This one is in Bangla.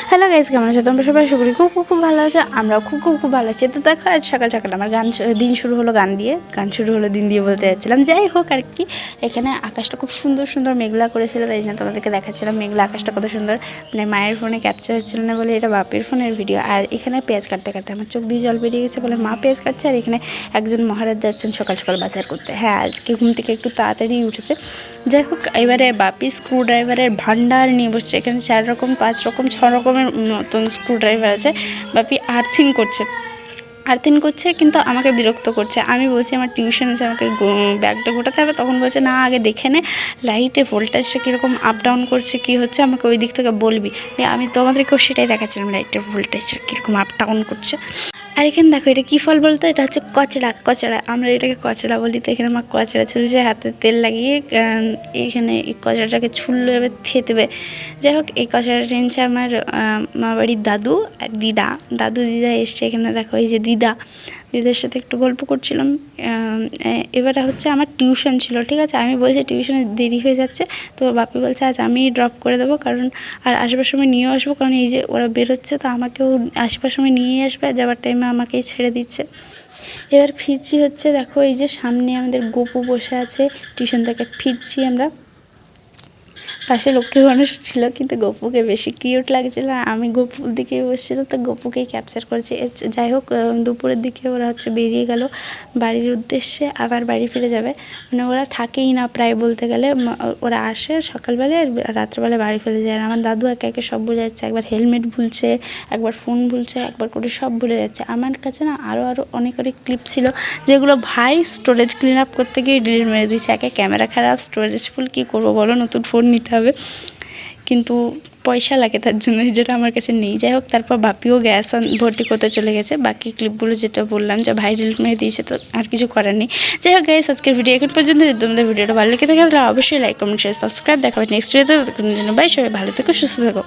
হ্যালো গাইস, কেমন আছো তোমরা সবাই? আশা করি খুব খুব খুব ভালো আছো। আমরাও খুব খুব খুব ভালো আছি। তো দেখো, আজ সকাল সকাল আমার দিন শুরু হলো গান শুরু হলো দিন দিয়ে বলতে যাচ্ছিলাম। যাই হোক আর কি, এখানে আকাশটা খুব সুন্দর সুন্দর মেঘলা করেছিল, তাই জন্য তোমাদেরকে দেখাচ্ছিলাম মেঘলা আকাশটা কত সুন্দর। মানে মায়ের ফোনে ক্যাপচার হচ্ছিল না বলে এটা বাপের ফোনের ভিডিও। আর এখানে পেঁয়াজ কাটতে কাটতে আমার চোখ দিয়ে জল বেরিয়ে গেছে বলে মা পেঁয়াজ কাটছে, আর এখানে একজন মহারাজ যাচ্ছেন সকাল সকাল বাজার করতে। হ্যাঁ, আজকে ঘুম থেকে একটু তাড়াতাড়ি উঠেছে। যাই হোক, এবারে বাপি স্ক্রু ড্রাইভারের ভান্ডার নিয়ে বসছে। এখানে 4 রকম 5 রকম 6 রকমের নতুন স্ক্রু ড্রাইভার আছে। বাপি আর্থিং করছে কিন্তু আমাকে বিরক্ত করছে। আমি বলছি আমার টিউশন আছে, আমাকে ব্যাগটা গোটাতে হবে। তখন বলছে না, আগে দেখে নে লাইটে ভোল্টেজটা কীরকম আপ ডাউন করছে, কী হচ্ছে, আমাকে ওই দিক থেকে বলবি। আমি তোমাদেরকেও সেটাই দেখাচ্ছিলাম, লাইটের ভোল্টেজটা কীরকম আপ ডাউন করছে। আর এখানে দেখো, এটা কী ফল বলতো? এটা হচ্ছে কচড়া। আমরা এটাকে কচড়া বলি। তো এখানে মা কচড়া ছুলছে, হাতে তেল লাগিয়ে এইখানে এই কচড়াটাকে ছুললো, এবার থেতবে। যাই হোক, এই কচড়াটা টেনছে আমার মা বাড়ির দাদু আর দিদা এসছে। এখানে দেখো, এই যে দিদার সাথে একটু গল্প করছিলাম। এবারে হচ্ছে আমার টিউশন ছিল, ঠিক আছে। আমি বলছি টিউশনে দেরি হয়ে যাচ্ছে, তো বাপি বলছে আজ আমি ড্রপ করে দেবো, কারণ আর আসবার সময় নিয়েও আসবো, কারণ এই যে ওরা বেরোচ্ছে, তো আমাকেও আসবার সময় নিয়েই আসবে, যাবার টাইমে আমাকেই ছেড়ে দিচ্ছে। এবার ফিরছি হচ্ছে, দেখো এই যে সামনে আমাদের গপু বসে আছে। টিউশন থেকে ফিরছি আমরা, পাশে লক্ষ্মী মানুষ ছিল, কিন্তু গপুকে বেশি কিউট লাগছিলো। আমি গপুর দিকে বসছিলাম, তো গপুকেই ক্যাপচার করেছি। যাই হোক, দুপুরের দিকে ওরা হচ্ছে বেরিয়ে গেল বাড়ির উদ্দেশ্যে, আবার বাড়ি ফিরে যাবে। মানে ওরা থাকেই না প্রায় বলতে গেলে। ওরা আসে সকালবেলায় আর রাত্রেবেলায় বাড়ি ফিরে যায়। আর আমার দাদু একে একে সব ভুলে যাচ্ছে। একবার হেলমেট ভুলছে, একবার ফোন ভুলছে, একবার করে সব ভুলে যাচ্ছে। আমার কাছে না আরও অনেক ক্লিপ ছিল, যেগুলো ভাই স্টোরেজ ক্লিন আপ করতে গিয়ে ডিলিট মেরে দিয়েছে। একে ক্যামেরা খারাপ, স্টোরেজ ফুল, কী করবো বলো, নতুন ফোন নিতে হবে, কিন্তু পয়সা লাগে তার জন্য, যেটা আমার কাছে নেই। যাই হোক, তারপর বাপিও গ্যাস ভর্তি করতে চলে গেছে। বাকি ক্লিপগুলো যেটা বললাম যে ভাই ডিলিট মেরে দিয়েছে, তো আর কিছু করার নেই। যাই হোক গাইস, আজকের ভিডিও এখন পর্যন্ত। যদি তোমাদের ভিডিওটা ভালো লেগে থাকে তাহলে অবশ্যই লাইক, কমেন্ট, শেয়ার, সাবস্ক্রাইব। দেখাবে নেক্সট ভিডিওতে। বাই, সবাই ভালো থেকো, সুস্থ থেকো।